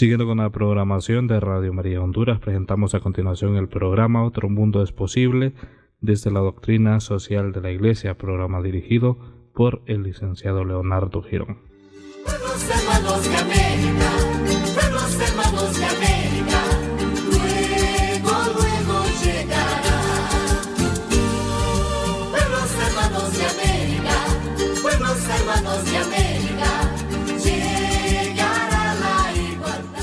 Siguiendo con la programación de Radio María Honduras, presentamos a continuación el programa Otro Mundo es Posible desde la Doctrina Social de la Iglesia, programa dirigido por el licenciado Leonardo Girón. Pueblos hermanos de América, pueblos hermanos de América, luego llegará. Pueblos hermanos de América, pueblos hermanos de América, llegará la igualdad.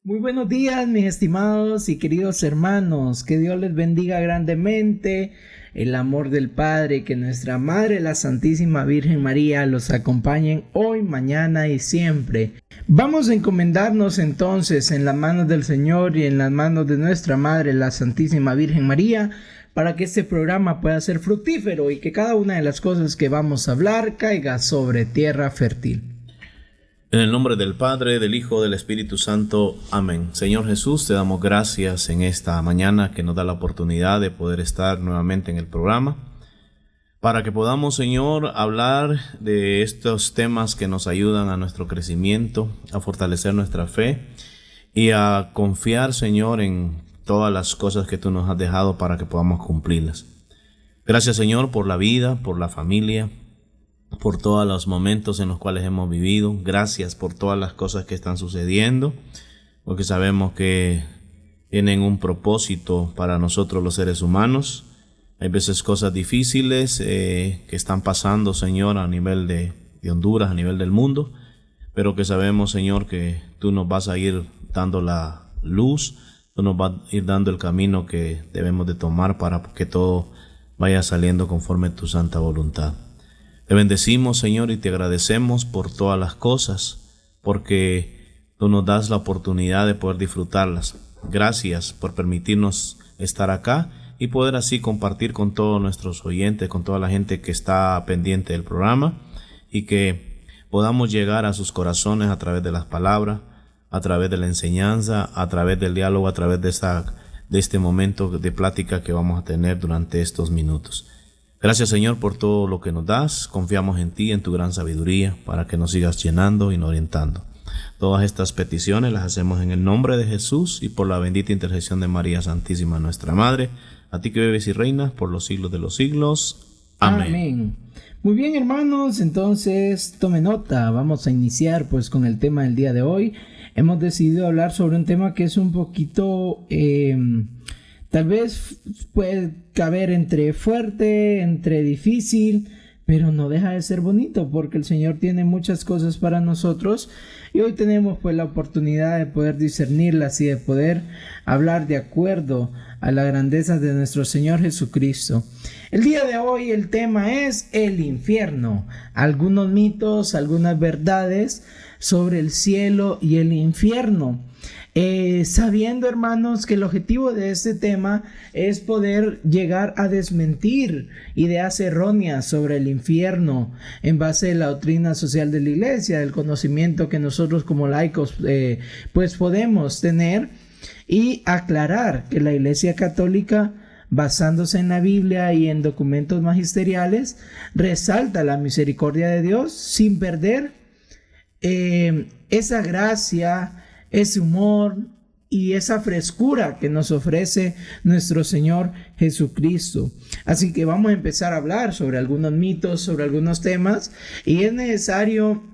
Muy buenos días, mis estimados y queridos hermanos, que Dios les bendiga grandemente. El amor del Padre, que nuestra Madre, la Santísima Virgen María, los acompañen hoy, mañana y siempre. Vamos a encomendarnos entonces en las manos del Señor y en las manos de nuestra Madre, la Santísima Virgen María, para que este programa pueda ser fructífero y que cada una de las cosas que vamos a hablar caiga sobre tierra fértil. En el nombre del Padre, del Hijo, del Espíritu Santo. Amén. Señor Jesús, te damos gracias en esta mañana que nos da la oportunidad de poder estar nuevamente en el programa, para que podamos, Señor, hablar de estos temas que nos ayudan a nuestro crecimiento, a fortalecer nuestra fe y a confiar, Señor, en todas las cosas que tú nos has dejado para que podamos cumplirlas. Gracias, Señor, por la vida, por la familia, por todos los momentos en los cuales hemos vivido. Gracias por todas las cosas que están sucediendo, porque sabemos que tienen un propósito para nosotros los seres humanos. Hay veces cosas difíciles que están pasando, Señor, a nivel de Honduras, a nivel del mundo, pero que sabemos, Señor, que tú nos vas a ir dando la luz, tú nos vas a ir dando el camino que debemos de tomar para que todo vaya saliendo conforme a tu santa voluntad. Te bendecimos, Señor, y te agradecemos por todas las cosas, porque tú nos das la oportunidad de poder disfrutarlas. Gracias por permitirnos estar acá y poder así compartir con todos nuestros oyentes, con toda la gente que está pendiente del programa, y que podamos llegar a sus corazones a través de las palabras, a través de la enseñanza, a través del diálogo, a través de este momento de plática que vamos a tener durante estos minutos. Gracias, Señor, por todo lo que nos das. Confiamos en ti, en tu gran sabiduría, para que nos sigas llenando y nos orientando. Todas estas peticiones las hacemos en el nombre de Jesús y por la bendita intercesión de María Santísima, nuestra Madre, a ti que vives y reinas por los siglos de los siglos. Amén. Amén. Muy bien, hermanos, entonces tome nota. Vamos a iniciar pues con el tema del día de hoy. Hemos decidido hablar sobre un tema que es un poquito... tal vez puede caber entre fuerte, entre difícil, pero no deja de ser bonito porque el Señor tiene muchas cosas para nosotros y hoy tenemos pues la oportunidad de poder discernirlas y de poder hablar de acuerdo a la grandeza de nuestro Señor Jesucristo. El día de hoy el tema es el infierno, algunos mitos, algunas verdades sobre el cielo y el infierno. Sabiendo, hermanos, que el objetivo de este tema es poder llegar a desmentir ideas erróneas sobre el infierno en base a la doctrina social de la Iglesia, del conocimiento que nosotros como laicos pues podemos tener, y aclarar que la Iglesia Católica, basándose en la Biblia y en documentos magisteriales, resalta la misericordia de Dios sin perder esa gracia, ese humor y esa frescura que nos ofrece nuestro Señor Jesucristo. Así que vamos a empezar a hablar sobre algunos mitos, sobre algunos temas, y es necesario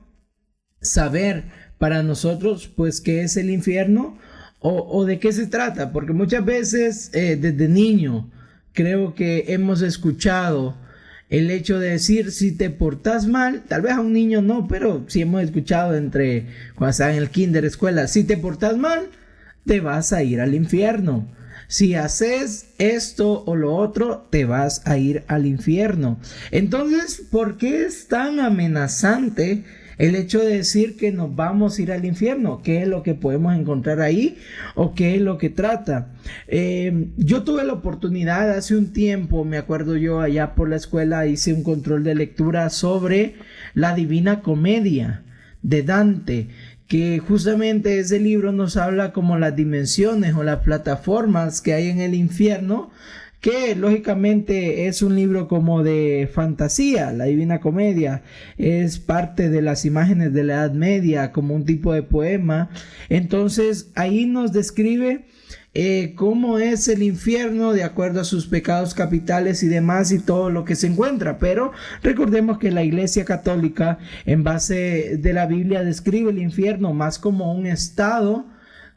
saber para nosotros pues qué es el infierno o de qué se trata, porque muchas veces desde niño creo que hemos escuchado el hecho de decir, si te portas mal, tal vez a un niño no, pero sí hemos escuchado cuando estaba en el kinder, escuela, si te portas mal, te vas a ir al infierno. Si haces esto o lo otro, te vas a ir al infierno. Entonces, ¿por qué es tan amenazante el hecho de decir que nos vamos a ir al infierno? ¿Qué es lo que podemos encontrar ahí? ¿O qué es lo que trata? Yo tuve la oportunidad hace un tiempo, me acuerdo yo, allá por la escuela hice un control de lectura sobre la Divina Comedia de Dante, que justamente ese libro nos habla como las dimensiones o las plataformas que hay en el infierno, que lógicamente es un libro como de fantasía. La Divina Comedia es parte de las imágenes de la Edad Media, como un tipo de poema. Entonces ahí nos describe cómo es el infierno de acuerdo a sus pecados capitales y demás y todo lo que se encuentra. Pero recordemos que la Iglesia Católica, en base de la Biblia, describe el infierno más como un estado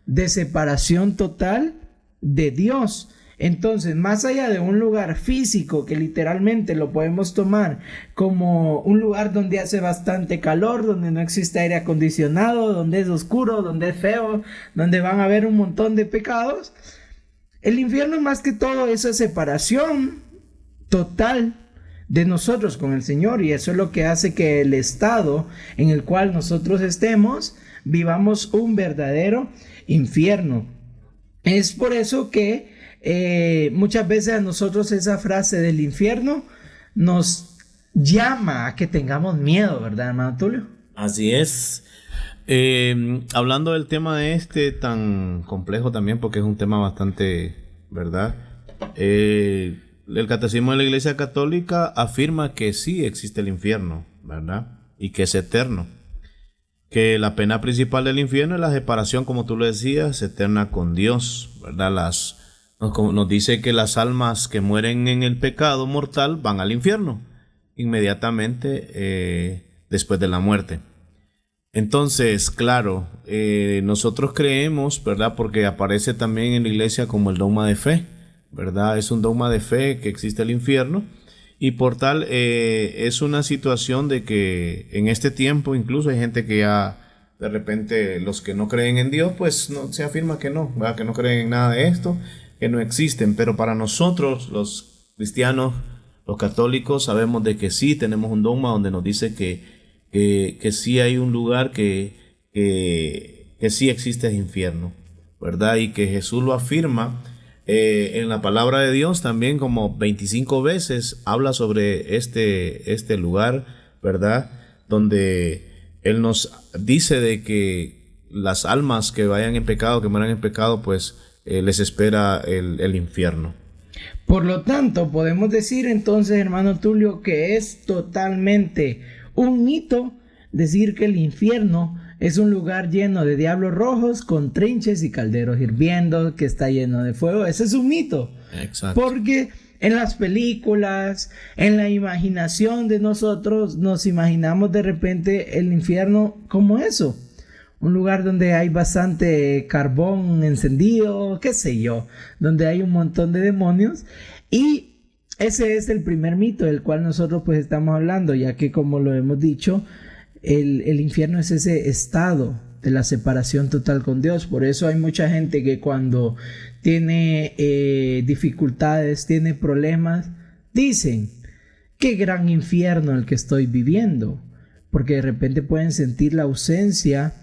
de separación total de Dios. Entonces, más allá de un lugar físico que literalmente lo podemos tomar como un lugar donde hace bastante calor, donde no existe aire acondicionado, donde es oscuro, donde es feo, donde van a haber un montón de pecados, el infierno más que todo es esa separación total de nosotros con el Señor, y eso es lo que hace que el estado en el cual nosotros estemos vivamos un verdadero infierno. Es por eso que muchas veces a nosotros esa frase del infierno nos llama a que tengamos miedo, ¿verdad, hermano Tulio? Así es. Hablando del tema tan complejo también, porque es un tema bastante, ¿verdad? El Catecismo de la Iglesia Católica afirma que sí existe el infierno, ¿verdad? Y que es eterno. Que la pena principal del infierno es la separación, como tú lo decías, eterna con Dios, ¿verdad? Nos dice que las almas que mueren en el pecado mortal van al infierno inmediatamente después de la muerte. Entonces, claro, nosotros creemos, ¿verdad? Porque aparece también en la iglesia como el dogma de fe, ¿verdad? Es un dogma de fe que existe el infierno, y por tal es una situación de que en este tiempo incluso hay gente que ya de repente, los que no creen en Dios, pues no, se afirma que no, ¿verdad? Que no creen en nada de esto, que no existen. Pero para nosotros los cristianos, los católicos, sabemos de que sí tenemos un dogma donde nos dice que sí hay un lugar que sí existe el infierno, ¿verdad? Y que Jesús lo afirma en la palabra de Dios también como 25 veces habla sobre este lugar, ¿verdad? Donde Él nos dice de que las almas que vayan en pecado, que mueran en pecado, pues les espera el infierno. Por lo tanto, podemos decir entonces, hermano Tulio, que es totalmente un mito decir que el infierno es un lugar lleno de diablos rojos con trinches y calderos hirviendo, que está lleno de fuego. Ese es un mito. Exacto. Porque en las películas, en la imaginación de nosotros, nos imaginamos de repente el infierno como eso. Un lugar donde hay bastante carbón encendido, qué sé yo, donde hay un montón de demonios. Y ese es el primer mito del cual nosotros pues estamos hablando, ya que, como lo hemos dicho, el infierno es ese estado de la separación total con Dios. Por eso hay mucha gente que cuando tiene dificultades, tiene problemas, dicen: qué gran infierno el que estoy viviendo, porque de repente pueden sentir la ausencia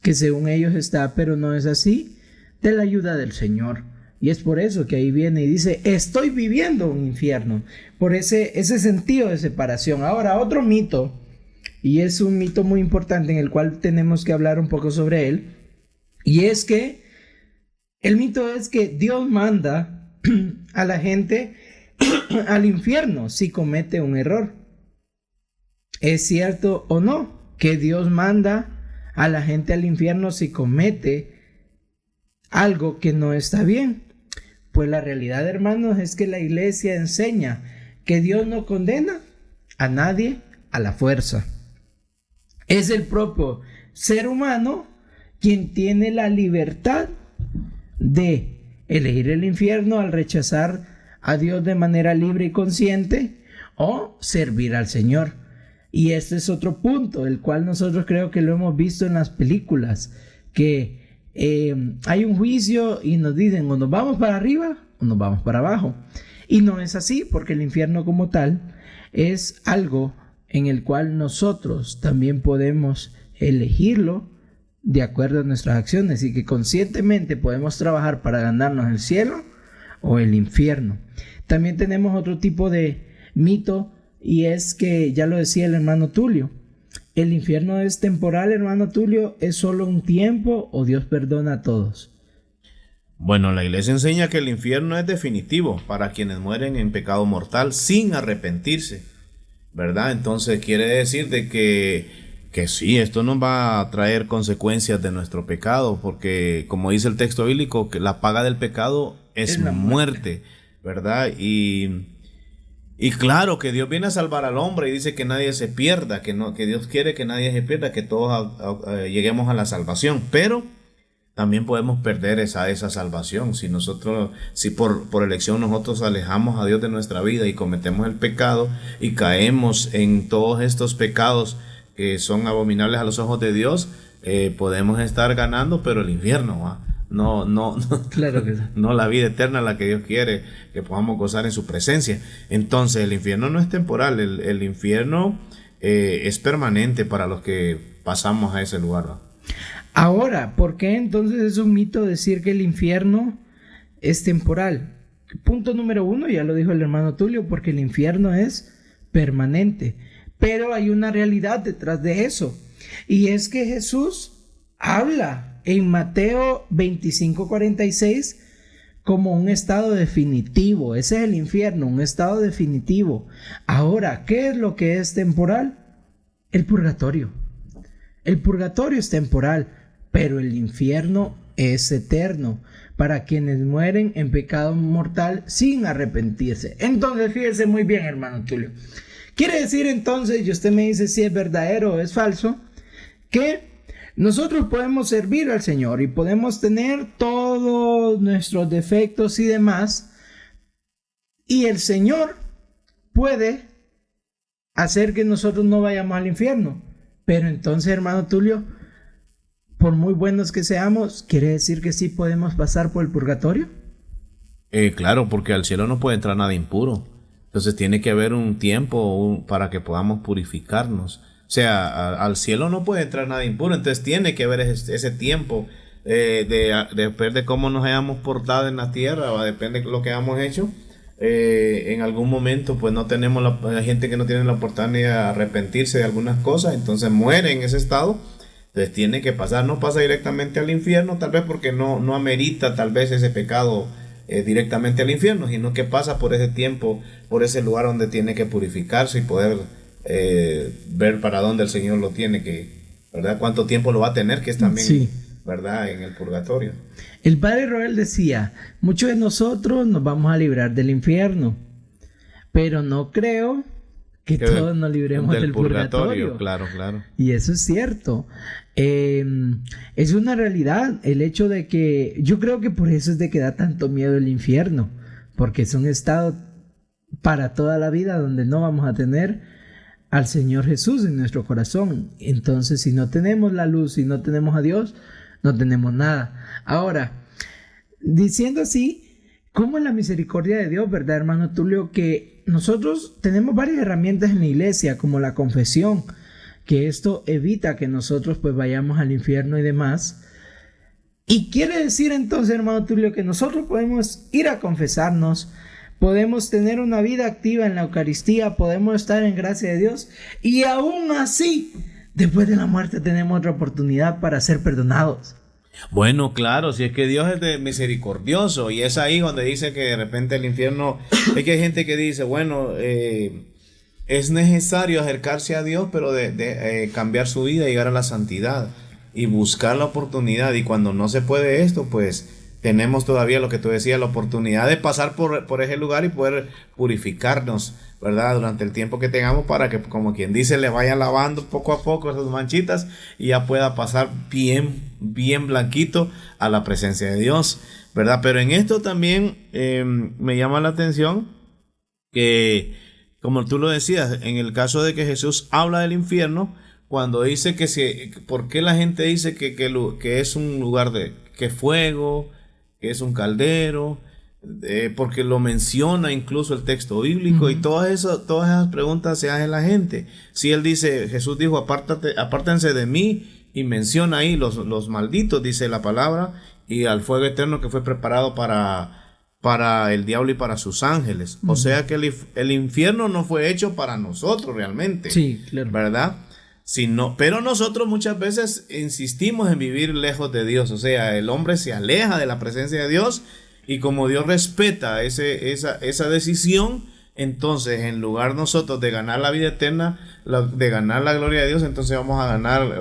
que según ellos está, pero no es así, de la ayuda del Señor. Y es por eso que ahí viene y dice: estoy viviendo un infierno, por ese sentido de separación. Ahora, otro mito, y es un mito muy importante en el cual tenemos que hablar un poco sobre él, y es que el mito es que Dios manda a la gente al infierno si comete un error. ¿Es cierto o no que Dios manda a la gente al infierno si comete algo que no está bien? Pues la realidad, hermanos, es que la iglesia enseña que Dios no condena a nadie a la fuerza. Es el propio ser humano quien tiene la libertad de elegir el infierno al rechazar a Dios de manera libre y consciente, o servir al Señor. Y este es otro punto, el cual nosotros creo que lo hemos visto en las películas, que hay un juicio y nos dicen: o nos vamos para arriba o nos vamos para abajo. Y no es así, porque el infierno como tal es algo en el cual nosotros también podemos elegirlo de acuerdo a nuestras acciones, y que conscientemente podemos trabajar para ganarnos el cielo o el infierno. También tenemos otro tipo de mito, y es que, ya lo decía el hermano Tulio, el infierno es temporal, hermano Tulio. ¿Es solo un tiempo o Dios perdona a todos? Bueno, la iglesia enseña que el infierno es definitivo para quienes mueren en pecado mortal sin arrepentirse, ¿verdad? Entonces quiere decir de que sí, esto nos va a traer consecuencias de nuestro pecado, porque como dice el texto bíblico, que la paga del pecado es la muerte, ¿verdad? Y claro que Dios viene a salvar al hombre y dice que nadie se pierda, que Dios quiere que nadie se pierda, que todos lleguemos a la salvación, pero también podemos perder esa salvación si por elección nosotros alejamos a Dios de nuestra vida y cometemos el pecado y caemos en todos estos pecados que son abominables a los ojos de Dios, podemos estar ganando, pero el infierno, ¿va? No, Claro que sí. no la vida eterna, la que Dios quiere que podamos gozar en su presencia. Entonces el infierno no es temporal, el infierno es permanente para los que pasamos a ese lugar, ¿va? Ahora, ¿por qué entonces es un mito decir que el infierno es temporal? Punto número 1, ya lo dijo el hermano Tulio, porque el infierno es permanente. Pero hay una realidad detrás de eso. Y es que Jesús habla en Mateo 25:46 como un estado definitivo. Ese es el infierno, un estado definitivo. Ahora, ¿qué es lo que es temporal? El purgatorio. El purgatorio es temporal, pero el infierno es eterno para quienes mueren en pecado mortal sin arrepentirse. Entonces, fíjese muy bien, hermano Tulio. Quiere decir entonces, y usted me dice si es verdadero o es falso, que nosotros podemos servir al Señor y podemos tener todos nuestros defectos y demás, y el Señor puede hacer que nosotros no vayamos al infierno. Pero entonces, hermano Tulio, por muy buenos que seamos, ¿quiere decir que sí podemos pasar por el purgatorio? Claro, porque al cielo no puede entrar nada impuro. Entonces tiene que haber un tiempo para que podamos purificarnos. O sea, al cielo no puede entrar nada impuro. Entonces tiene que haber ese tiempo depende de cómo nos hayamos portado en la tierra, ¿va? Depende de lo que hayamos hecho. En algún momento pues no tenemos hay gente que no tiene la oportunidad de arrepentirse de algunas cosas, entonces muere en ese estado. Entonces tiene que pasar, no pasa directamente al infierno, tal vez porque no amerita tal vez ese pecado directamente al infierno, sino que pasa por ese tiempo, por ese lugar donde tiene que purificarse y poder ver para dónde el Señor lo tiene ¿verdad? Cuánto tiempo lo va a tener, que es también, sí, ¿verdad? En el purgatorio. El padre Roel decía, muchos de nosotros nos vamos a librar del infierno, pero no creo que todos nos libremos del purgatorio. Claro. Y eso es cierto. Es una realidad el hecho de que yo creo que por eso es de que da tanto miedo el infierno, porque es un estado para toda la vida donde no vamos a tener al Señor Jesús en nuestro corazón. Entonces, si no tenemos la luz, si no tenemos a Dios, no tenemos nada. Ahora, diciendo así, ¿cómo es la misericordia de Dios, verdad, hermano Tulio? Que nosotros tenemos varias herramientas en la iglesia, como la confesión, que esto evita que nosotros pues vayamos al infierno y demás. Y quiere decir entonces, hermano Tulio, que nosotros podemos ir a confesarnos, podemos tener una vida activa en la Eucaristía, podemos estar en gracia de Dios, y aún así, después de la muerte tenemos otra oportunidad para ser perdonados. Bueno, claro, si es que Dios es misericordioso, y es ahí donde dice que de repente el infierno, es que hay gente que dice, bueno, es necesario acercarse a Dios, pero de cambiar su vida, llegar a la santidad y buscar la oportunidad, y cuando no se puede esto, pues tenemos todavía lo que tú decías, la oportunidad de pasar por ese lugar y poder purificarnos, ¿verdad? Durante el tiempo que tengamos, para que, como quien dice, le vaya lavando poco a poco esas manchitas y ya pueda pasar bien blanquito a la presencia de Dios, ¿verdad? Pero en esto también me llama la atención que, como tú lo decías, en el caso de que Jesús habla del infierno, cuando dice ¿por qué la gente dice que es un lugar que fuego, que es un caldero? Porque lo menciona incluso el texto bíblico. Y todas esas preguntas se hacen la gente. Si él dice, Jesús dijo, apártense de mí, y menciona ahí los malditos, dice la palabra, y al fuego eterno que fue preparado para el diablo y para sus ángeles. O sea que el infierno no fue hecho para nosotros realmente. Sí, claro. ¿Verdad? Pero nosotros muchas veces insistimos en vivir lejos de Dios. O sea, el hombre se aleja de la presencia de Dios, y como Dios respeta esa decisión, entonces en lugar nosotros de ganar la vida eterna, de ganar la gloria de Dios, entonces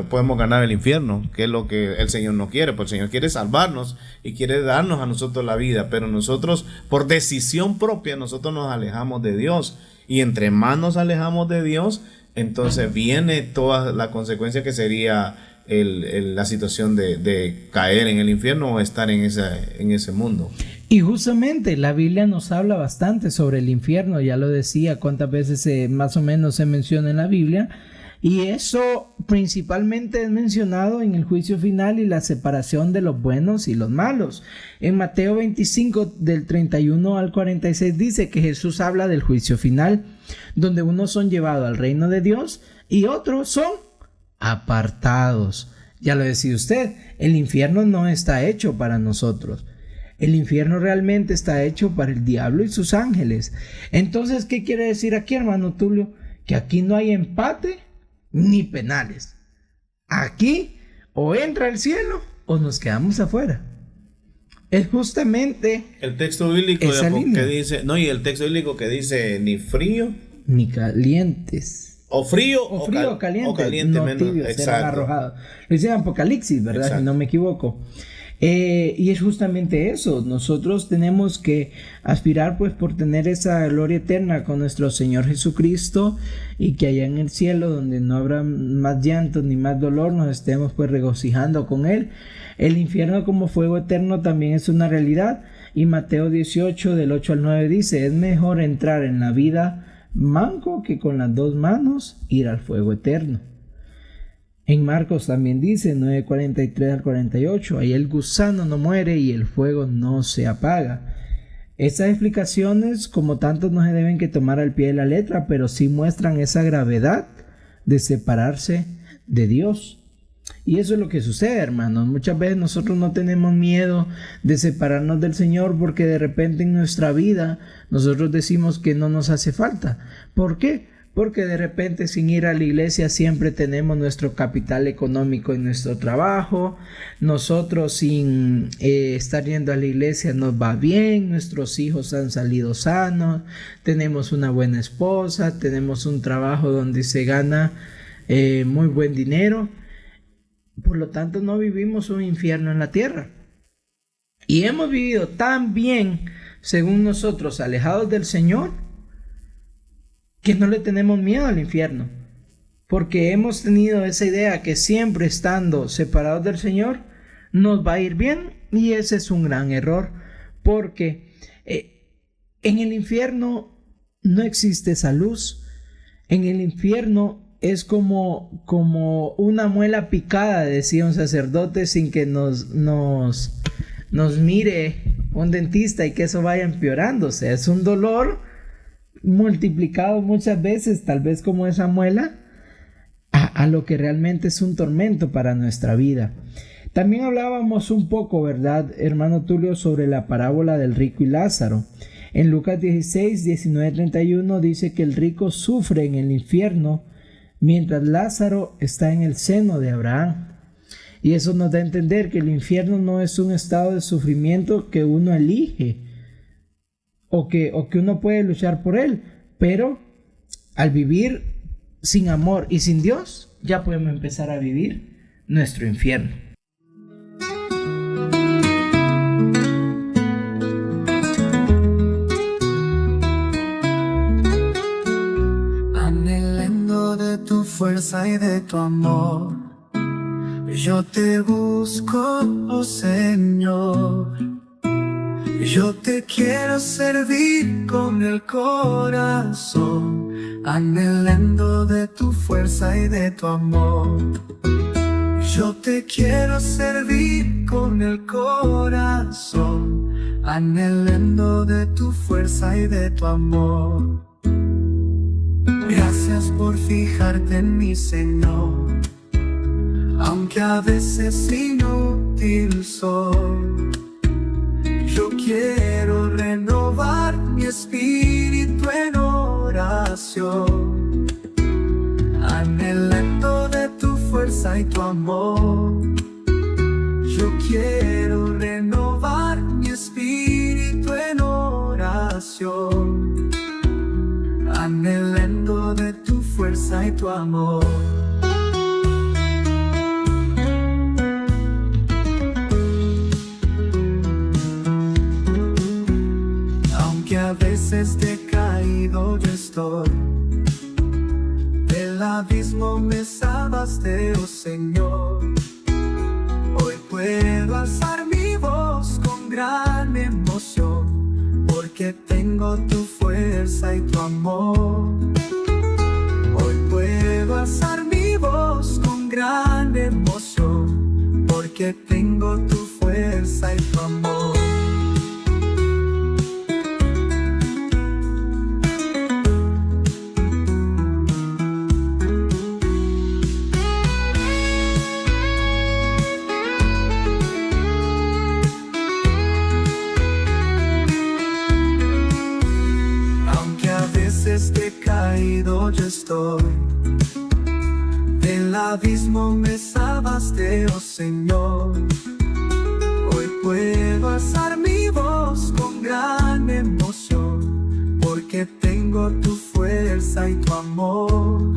podemos ganar el infierno, que es lo que el Señor no quiere. Pues el Señor quiere salvarnos y quiere darnos a nosotros la vida, pero nosotros, por decisión propia, nosotros nos alejamos de Dios, y entre más nos alejamos de Dios, entonces viene toda la consecuencia, que sería la situación de caer en el infierno o estar en ese mundo. Y justamente la Biblia nos habla bastante sobre el infierno, ya lo decía, cuántas veces más o menos se menciona en la Biblia, y eso principalmente es mencionado en el juicio final y la separación de los buenos y los malos. En Mateo 25 del 31 al 46 dice que Jesús habla del juicio final, donde unos son llevados al reino de Dios y otros son apartados. Ya lo decía usted, el infierno no está hecho para nosotros. El infierno realmente está hecho para el diablo y sus ángeles. Entonces, ¿qué quiere decir aquí, hermano Tulio? Que aquí no hay empate ni penales. Aquí o entra al cielo o nos quedamos afuera. Es justamente el texto bíblico que dice, y el texto bíblico que dice ni frío ni calientes. O frío o caliente. O caliente no menos. Tibios, serán arrojados. Lo dice Apocalipsis, ¿verdad? Exacto. Si no me equivoco. Y es justamente eso. Nosotros tenemos que aspirar pues por tener esa gloria eterna con nuestro Señor Jesucristo, y que allá en el cielo, donde no habrá más llanto ni más dolor, nos estemos pues regocijando con Él. El infierno como fuego eterno también es una realidad, y Mateo 18 del 8 al 9 dice: es mejor entrar en la vida manco que con las 2 manos ir al fuego eterno. En Marcos también dice 9:43 al 48, ahí el gusano no muere y el fuego no se apaga. Estas explicaciones, como tantos, no se deben que tomar al pie de la letra, pero sí muestran esa gravedad de separarse de Dios. Y eso es lo que sucede, hermanos. Muchas veces nosotros no tenemos miedo de separarnos del Señor, porque de repente en nuestra vida nosotros decimos que no nos hace falta. ¿Por qué? Porque de repente sin ir a la iglesia siempre tenemos nuestro capital económico en nuestro trabajo. Nosotros sin estar yendo a la iglesia nos va bien. Nuestros hijos han salido sanos. Tenemos una buena esposa. Tenemos un trabajo donde se gana muy buen dinero. Por lo tanto, no vivimos un infierno en la tierra. Y hemos vivido tan bien, según nosotros, alejados del Señor, que no le tenemos miedo al infierno, porque hemos tenido esa idea que siempre estando separados del Señor nos va a ir bien, y ese es un gran error, porque en el infierno no existe esa luz. En el infierno es como una muela picada, decía un sacerdote, sin que nos mire un dentista y que eso vaya empeorando. O sea, es un dolor multiplicado muchas veces, tal vez como esa muela, a lo que realmente es un tormento para nuestra vida. También hablábamos un poco, ¿verdad, hermano Tulio, sobre la parábola del rico y Lázaro? En Lucas 16, 19, 31 dice que el rico sufre en el infierno mientras Lázaro está en el seno de Abraham. Y eso nos da a entender que el infierno no es un estado de sufrimiento que uno elige o que uno puede luchar por él, pero al vivir sin amor y sin Dios, ya podemos empezar a vivir nuestro infierno. Anhelando de tu fuerza y de tu amor, yo te busco, oh Señor. Yo te quiero servir con el corazón, anhelando de tu fuerza y de tu amor. Yo te quiero servir con el corazón, anhelando de tu fuerza y de tu amor. Gracias por fijarte en mí, Señor, aunque a veces inútil soy. Yo quiero renovar mi espíritu en oración, anhelando de fuerza y tu amor. Yo quiero renovar mi espíritu en oración, anhelando de tu fuerza y tu amor. Aunque a veces decaído yo estoy, del abismo me salvaste, oh Señor. Hoy puedo alzar mi voz con gran emoción, porque tengo tu fuerza y tu amor. Hoy puedo alzar mi voz con gran emoción, porque tengo tu fuerza y tu amor. Decaído yo estoy, del abismo me salvaste, oh Señor. Hoy puedo alzar mi voz con gran emoción, porque tengo tu fuerza y tu amor.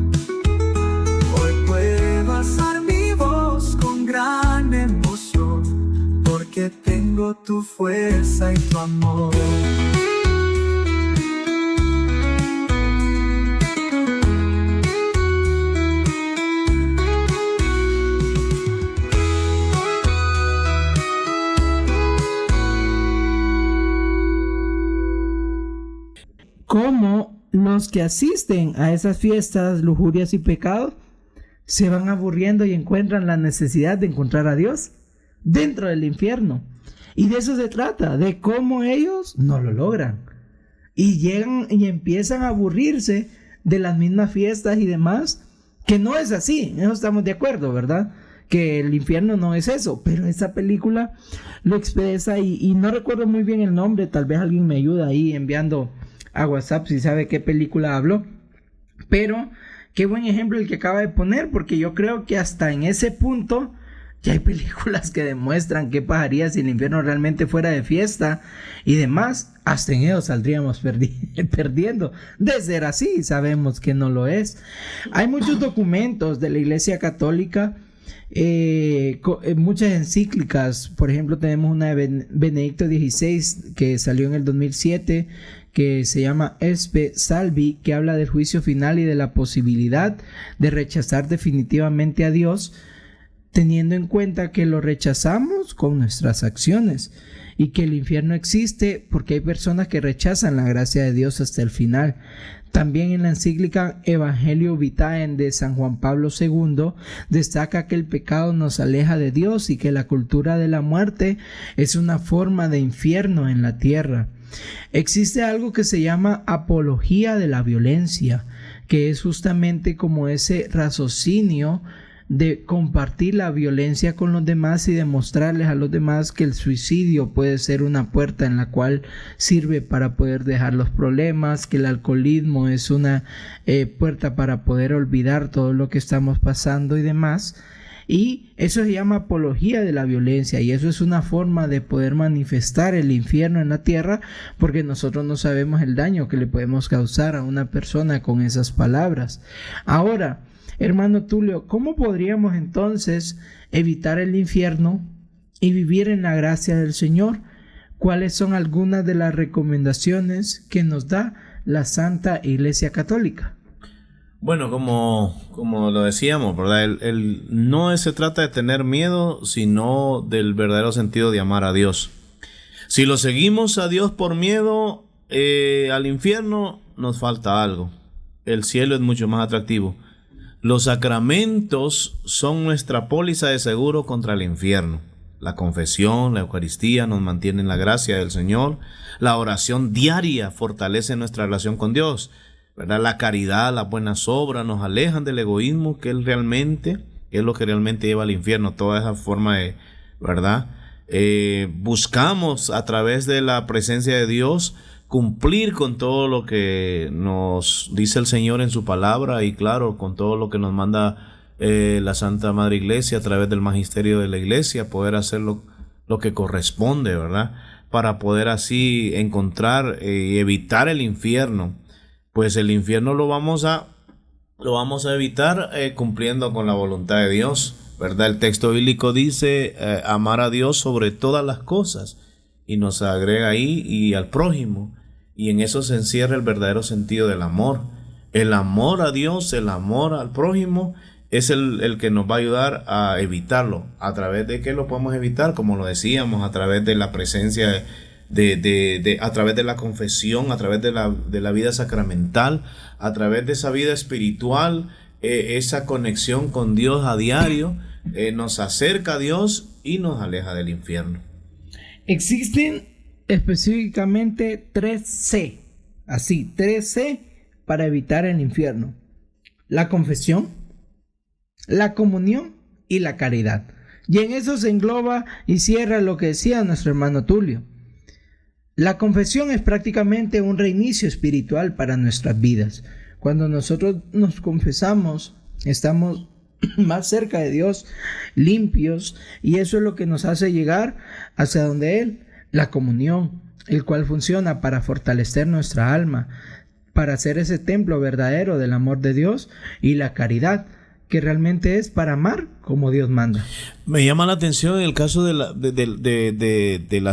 Hoy puedo alzar mi voz con gran emoción, porque tengo tu fuerza y tu amor. Cómo los que asisten a esas fiestas, lujurias y pecados se van aburriendo y encuentran la necesidad de encontrar a Dios dentro del infierno. Y de eso se trata, de cómo ellos no lo logran. Y llegan y empiezan a aburrirse de las mismas fiestas y demás, que no es así, en eso estamos de acuerdo, ¿verdad? Que el infierno no es eso, pero esa película lo expresa y no recuerdo muy bien el nombre, tal vez alguien me ayuda ahí enviando a WhatsApp si sabe qué película hablo, pero qué buen ejemplo el que acaba de poner, porque yo creo que hasta en ese punto ya hay películas que demuestran qué pasaría si el infierno realmente fuera de fiesta y demás. Hasta en ello saldríamos perdiendo. De ser así, sabemos que no lo es. Hay muchos documentos de la Iglesia Católica, muchas encíclicas. Por ejemplo, tenemos una de Benedicto XVI que salió en el 2007, que se llama Espe Salvi, que habla del juicio final y de la posibilidad de rechazar definitivamente a Dios, teniendo en cuenta que lo rechazamos con nuestras acciones y que el infierno existe porque hay personas que rechazan la gracia de Dios hasta el final. También en la encíclica Evangelio Vitae de San Juan Pablo II destaca que el pecado nos aleja de Dios y que la cultura de la muerte es una forma de infierno en la tierra. Existe algo que se llama apología de la violencia, que es justamente como ese raciocinio de compartir la violencia con los demás y demostrarles a los demás que el suicidio puede ser una puerta en la cual sirve para poder dejar los problemas, que el alcoholismo es una puerta para poder olvidar todo lo que estamos pasando y demás. Y eso se llama apología de la violencia, y eso es una forma de poder manifestar el infierno en la tierra, porque nosotros no sabemos el daño que le podemos causar a una persona con esas palabras. Ahora, hermano Tulio, ¿cómo podríamos entonces evitar el infierno y vivir en la gracia del Señor? ¿Cuáles son algunas de las recomendaciones que nos da la Santa Iglesia Católica? Bueno, como lo decíamos, ¿verdad? No se trata de tener miedo, sino del verdadero sentido de amar a Dios. Si lo seguimos a Dios por miedo al infierno, nos falta algo. El cielo es mucho más atractivo. Los sacramentos son nuestra póliza de seguro contra el infierno. La confesión, la Eucaristía nos mantienen en la gracia del Señor. La oración diaria fortalece nuestra relación con Dios, ¿verdad? La caridad, las buenas obras nos alejan del egoísmo, que es lo que realmente lleva al infierno. Toda esa forma de, ¿verdad? Buscamos a través de la presencia de Dios cumplir con todo lo que nos dice el Señor en su palabra y claro, con todo lo que nos manda la Santa Madre Iglesia a través del magisterio de la Iglesia, poder hacer lo que corresponde, ¿verdad? Para poder así encontrar y evitar el infierno. Pues el infierno lo vamos a evitar cumpliendo con la voluntad de Dios, ¿verdad? El texto bíblico dice amar a Dios sobre todas las cosas, y nos agrega ahí y al prójimo, y en eso se encierra el verdadero sentido del amor. El amor a Dios, el amor al prójimo es el que nos va a ayudar a evitarlo. ¿A través de qué lo podemos evitar? Como lo decíamos, a través de la presencia a través de la confesión, a través de la vida sacramental, a través de esa vida espiritual, esa conexión con Dios a diario, nos acerca a Dios y nos aleja del infierno. Existen específicamente 3C, así, 3C para evitar el infierno: la confesión, la comunión y la caridad. Y en eso se engloba y cierra lo que decía nuestro hermano Tulio. La confesión es prácticamente un reinicio espiritual para nuestras vidas. Cuando nosotros nos confesamos, estamos más cerca de Dios, limpios, y eso es lo que nos hace llegar hacia donde Él. La comunión, el cual funciona para fortalecer nuestra alma, para hacer ese templo verdadero del amor de Dios, y la caridad, que realmente es para amar como Dios manda. Me llama la atención en el caso de las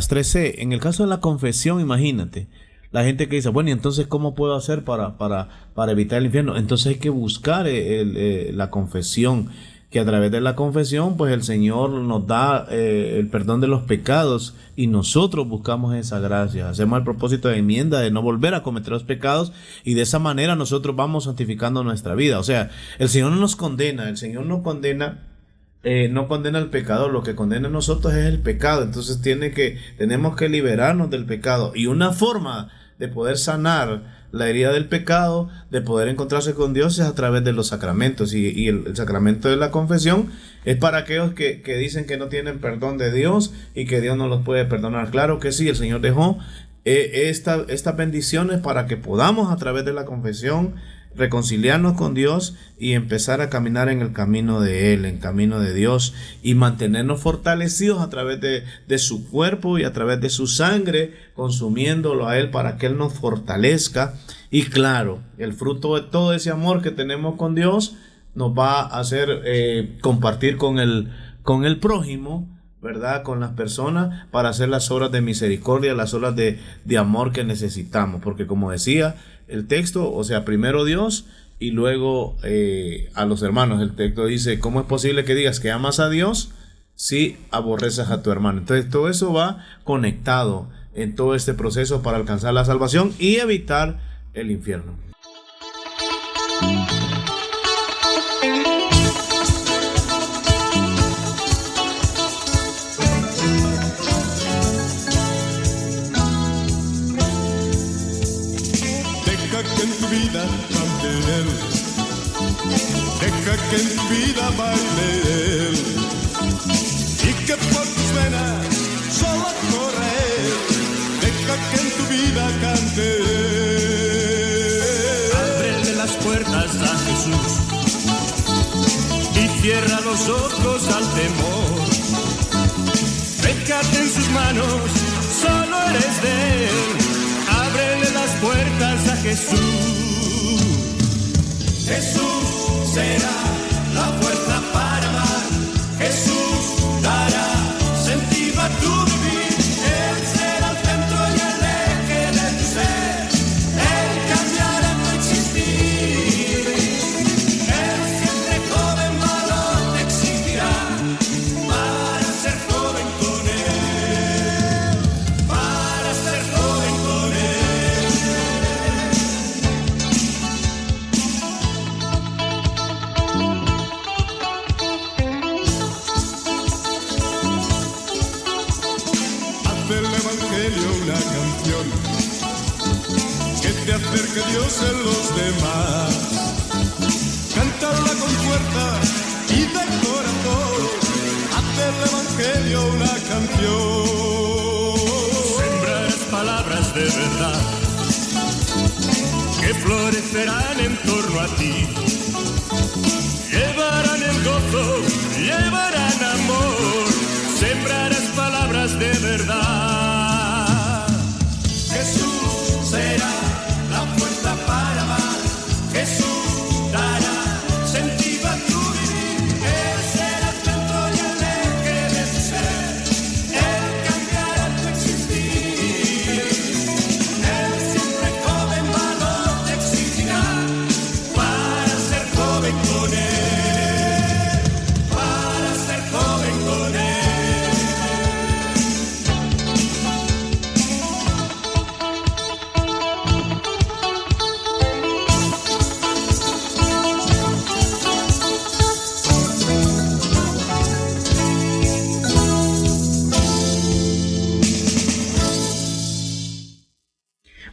3C. En el caso de la confesión, imagínate, la gente que dice, bueno, ¿y entonces cómo puedo hacer para evitar el infierno? Entonces hay que buscar la confesión, que a través de la confesión, pues el Señor nos da el perdón de los pecados, y nosotros buscamos esa gracia. Hacemos el propósito de enmienda de no volver a cometer los pecados, y de esa manera nosotros vamos santificando nuestra vida. O sea, el Señor no nos condena, el Señor no condena al pecador. Lo que condena a nosotros es el pecado. Entonces tenemos que liberarnos del pecado, y una forma de poder sanar la herida del pecado, de poder encontrarse con Dios, es a través de los sacramentos, y el sacramento de la confesión es para aquellos que dicen que no tienen perdón de Dios y que Dios no los puede perdonar. Claro que sí, el Señor dejó estas bendiciones para que podamos a través de la confesión reconciliarnos con Dios y empezar a caminar en el camino de Él, en camino de Dios, y mantenernos fortalecidos a través de su cuerpo y a través de su sangre, consumiéndolo a Él para que Él nos fortalezca. Y claro, el fruto de todo ese amor que tenemos con Dios nos va a hacer compartir con el prójimo, ¿verdad? Con las personas, para hacer las obras de misericordia, las obras de amor que necesitamos. Porque como decía el texto, o sea, primero Dios y luego a los hermanos. El texto dice, ¿cómo es posible que digas que amas a Dios si aborreces a tu hermano? Entonces todo eso va conectado en todo este proceso para alcanzar la salvación y evitar el infierno. Que en tu vida cante Él, deja que en tu vida baile Él, y que por tus venas solo corre Él, deja que en tu vida cante Él. Ábrele las puertas a Jesús y cierra los ojos al temor, déjate en sus manos, solo eres de Él. Ábrele las puertas a Jesús. Jesús será la fuerza para amar. Jesús dará sentido a tu vivir. Él será el centro y el eje de tu ser. Él cambiará tu existir. Él siempre joven valor te exigirá para ser joven con Él. Para ser joven con Él. Una canción que te acerque a Dios en los demás, cantarla con fuerza y de corazón, haz del Evangelio una canción. Sembrarás palabras de verdad que florecerán en torno a ti, llevarán el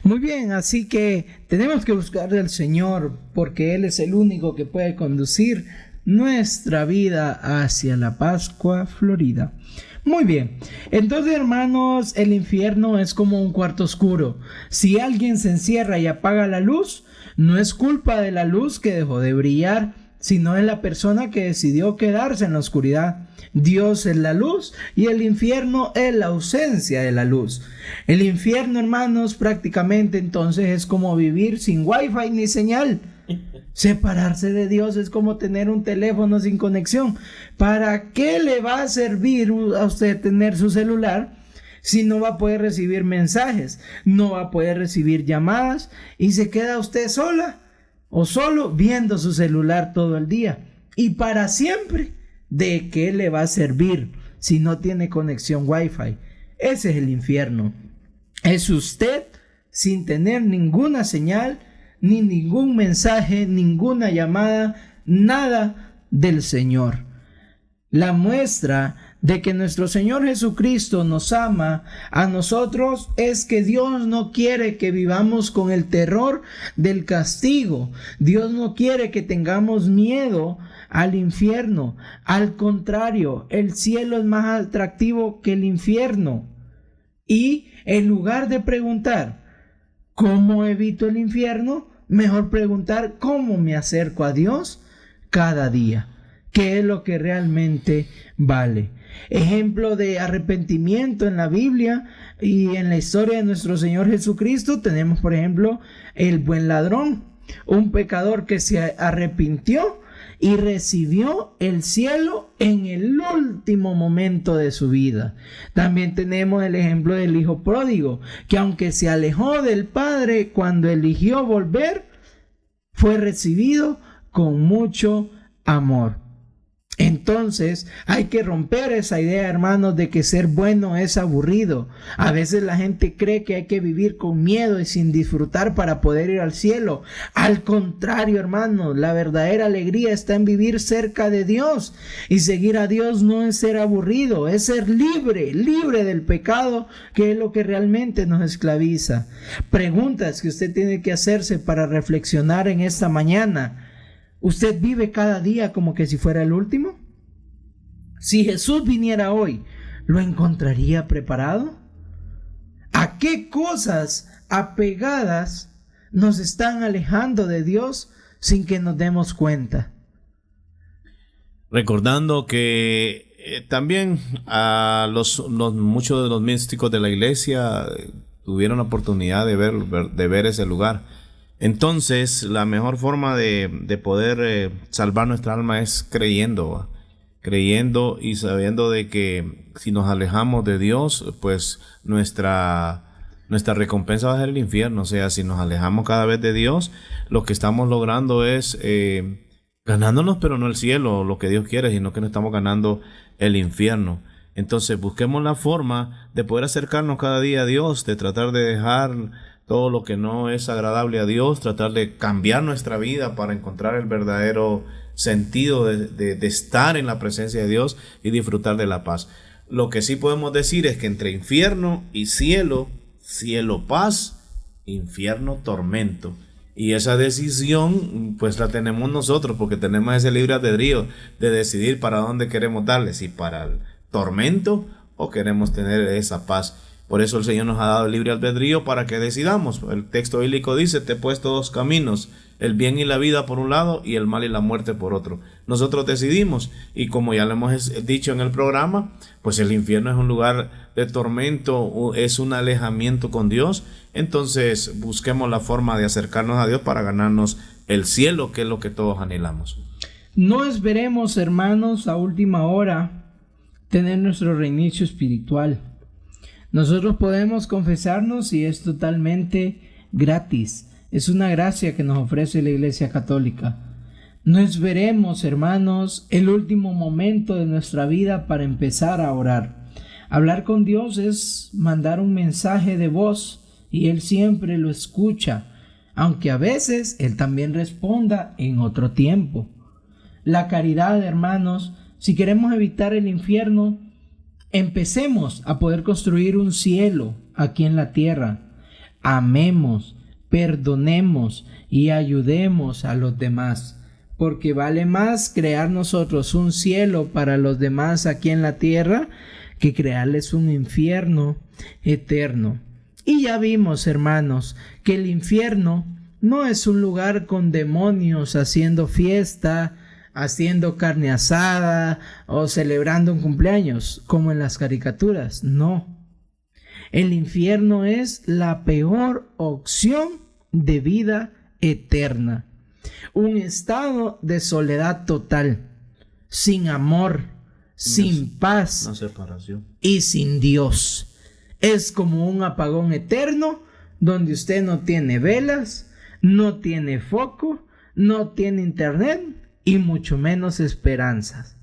Muy bien, así que tenemos que buscar al Señor porque Él es el único que puede conducir nuestra vida hacia la Pascua florida. Muy bien, entonces hermanos, el infierno es como un cuarto oscuro. Si alguien se encierra y apaga la luz, no es culpa de la luz que dejó de brillar, sino es la persona que decidió quedarse en la oscuridad. Dios es la luz y el infierno es la ausencia de la luz. El infierno, hermanos, prácticamente entonces es como vivir sin wifi ni señal. Separarse de Dios es como tener un teléfono sin conexión. ¿Para qué le va a servir a usted tener su celular si no va a poder recibir mensajes, no va a poder recibir llamadas y se queda usted sola o solo viendo su celular todo el día? Y para siempre, ¿de qué le va a servir si no tiene conexión Wi-Fi? Ese es el infierno. Es usted sin tener ninguna señal, ni ningún mensaje, ninguna llamada, nada del Señor. La muestra de que nuestro Señor Jesucristo nos ama a nosotros es que Dios no quiere que vivamos con el terror del castigo. Dios no quiere que tengamos miedo al infierno. Al contrario, el cielo es más atractivo que el infierno. Y en lugar de preguntar ¿cómo evito el infierno?, mejor preguntar ¿cómo me acerco a Dios cada día? ¿Qué es lo que realmente vale? Ejemplo de arrepentimiento en la Biblia y en la historia de nuestro Señor Jesucristo tenemos, por ejemplo, el buen ladrón, un pecador que se arrepintió y recibió el cielo en el último momento de su vida. También tenemos el ejemplo del hijo pródigo, que aunque se alejó del padre, cuando eligió volver, fue recibido con mucho amor. Entonces hay que romper esa idea, hermanos, de que ser bueno es aburrido. A veces la gente cree que hay que vivir con miedo y sin disfrutar para poder ir al cielo. Al contrario, hermanos, la verdadera alegría está en vivir cerca de Dios. Y seguir a Dios no es ser aburrido, es ser libre, libre del pecado, que es lo que realmente nos esclaviza. Preguntas que usted tiene que hacerse para reflexionar en esta mañana. ¿Usted vive cada día como que si fuera el último? Si Jesús viniera hoy, ¿lo encontraría preparado? ¿A qué cosas apegadas nos están alejando de Dios sin que nos demos cuenta? Recordando que también a muchos de los místicos de la iglesia tuvieron la oportunidad de ver ese lugar. Entonces, la mejor forma de poder salvar nuestra alma es creyendo y sabiendo de que si nos alejamos de Dios, pues nuestra recompensa va a ser el infierno. O sea, si nos alejamos cada vez de Dios, lo que estamos logrando es ganándonos, pero no el cielo, lo que Dios quiere, sino que nos estamos ganando el infierno. Entonces, busquemos la forma de poder acercarnos cada día a Dios, de tratar de dejar todo lo que no es agradable a Dios, tratar de cambiar nuestra vida para encontrar el verdadero sentido de estar en la presencia de Dios y disfrutar de la paz. Lo que sí podemos decir es que entre infierno y cielo, cielo paz, infierno tormento. Y esa decisión pues la tenemos nosotros, porque tenemos ese libre albedrío de decidir para dónde queremos darle, si para el tormento o queremos tener esa paz. Por eso el Señor nos ha dado el libre albedrío para que decidamos. El texto bíblico dice: te he puesto dos caminos, el bien y la vida por un lado y el mal y la muerte por otro. Nosotros decidimos, y como ya lo hemos dicho en el programa, pues el infierno es un lugar de tormento, es un alejamiento con Dios. Entonces busquemos la forma de acercarnos a Dios para ganarnos el cielo, que es lo que todos anhelamos. No esperemos, hermanos, a última hora tener nuestro reinicio espiritual. Nosotros podemos confesarnos y es totalmente gratis. Es una gracia que nos ofrece la Iglesia Católica. No esperemos, hermanos, el último momento de nuestra vida para empezar a orar. Hablar con Dios es mandar un mensaje de voz y Él siempre lo escucha, aunque a veces Él también responda en otro tiempo. La caridad, hermanos, si queremos evitar el infierno, empecemos a poder construir un cielo aquí en la tierra. amemos, perdonemos y ayudemos a los demás, porque vale más crear nosotros un cielo para los demás aquí en la tierra que crearles un infierno eterno. Y ya vimos, hermanos, que el infierno no es un lugar con demonios haciendo fiesta, haciendo carne asada o celebrando un cumpleaños, como en las caricaturas. No. El infierno es la peor opción de vida eterna. Un estado de soledad total, sin amor, sin paz, una separación y sin Dios. Es como un apagón eterno donde usted no tiene velas, no tiene foco, no tiene internet y mucho menos esperanzas.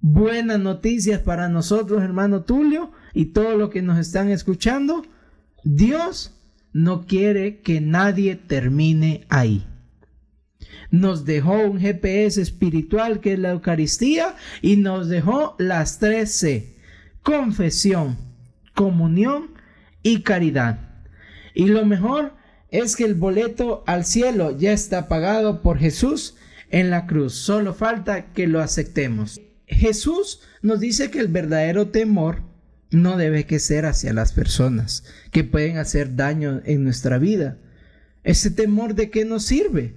Buenas noticias para nosotros, hermano Tulio, y todos los que nos están escuchando. Dios no quiere que nadie termine ahí. Nos dejó un GPS espiritual que es la Eucaristía y nos dejó las 3C: confesión, comunión y caridad. Y lo mejor es que el boleto al cielo ya está pagado por Jesús en la cruz. Solo falta que lo aceptemos. Jesús nos dice que el verdadero temor no debe que ser hacia las personas que pueden hacer daño en nuestra vida. ¿Ese temor de qué nos sirve?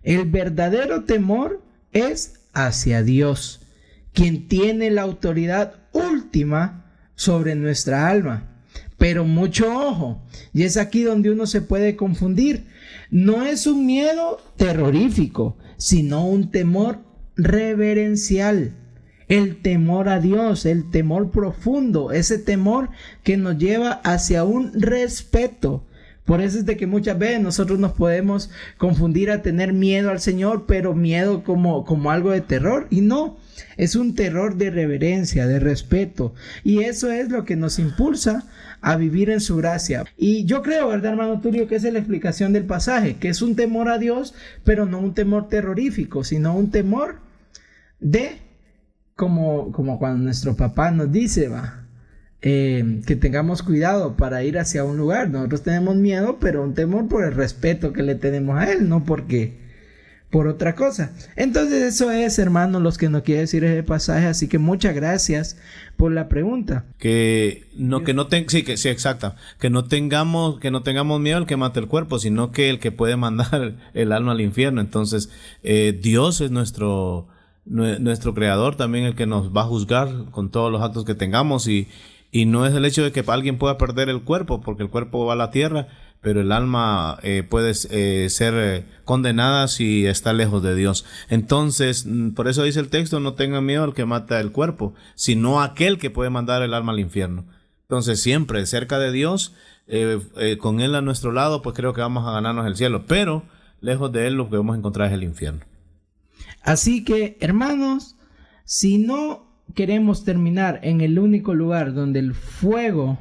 El verdadero temor es hacia Dios, quien tiene la autoridad última sobre nuestra alma. Pero mucho ojo, y es aquí donde uno se puede confundir. No es un miedo terrorífico, sino un temor reverencial. El temor a Dios, el temor profundo, ese temor que nos lleva hacia un respeto. Por eso es de que muchas veces nosotros nos podemos confundir a tener miedo al Señor, pero miedo como algo de terror. Y no, es un terror de reverencia, de respeto. Y eso es lo que nos impulsa a vivir en su gracia. Y yo creo, ¿verdad, hermano Tulio?, que esa es la explicación del pasaje, que es un temor a Dios, pero no un temor terrorífico, sino un temor de, como cuando nuestro papá nos dice, que tengamos cuidado para ir hacia un lugar. Nosotros tenemos miedo, pero un temor por el respeto que le tenemos a él, no porque por otra cosa. Entonces eso es, hermano, lo que nos quiere decir ese pasaje. Así que muchas gracias por la pregunta. Que no tengamos miedo al que mate el cuerpo, sino que el que puede mandar el alma al infierno. Entonces Dios es nuestro creador, también el que nos va a juzgar con todos los actos que tengamos, y no es el hecho de que alguien pueda perder el cuerpo, porque el cuerpo va a la tierra, pero el alma puede ser condenada si está lejos de Dios. Entonces, por eso dice el texto: no tengan miedo al que mata el cuerpo, sino aquel que puede mandar el alma al infierno. Entonces, siempre cerca de Dios, con Él a nuestro lado, pues creo que vamos a ganarnos el cielo, pero lejos de Él lo que vamos a encontrar es el infierno. Así que, hermanos, si no queremos terminar en el único lugar donde el fuego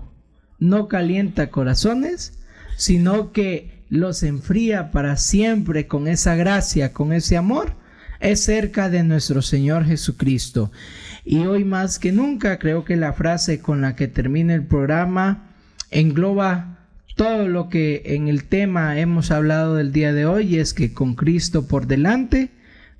no calienta corazones, sino que los enfría para siempre con esa gracia, con ese amor, es cerca de nuestro Señor Jesucristo. Y hoy más que nunca creo que la frase con la que termina el programa engloba todo lo que en el tema hemos hablado del día de hoy, y es que con Cristo por delante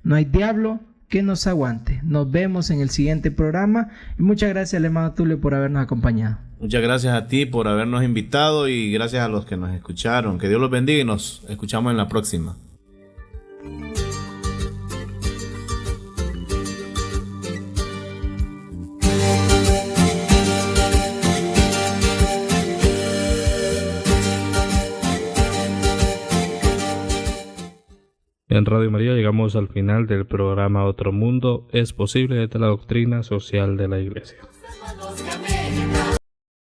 no hay diablo que nos aguante. Nos vemos en el siguiente programa y muchas gracias, hermano Tulio, por habernos acompañado. Muchas gracias a ti por habernos invitado y gracias a los que nos escucharon. Que Dios los bendiga y nos escuchamos en la próxima. En Radio María llegamos al final del programa Otro Mundo es Posible, de la doctrina social de la Iglesia. Hermanos de América.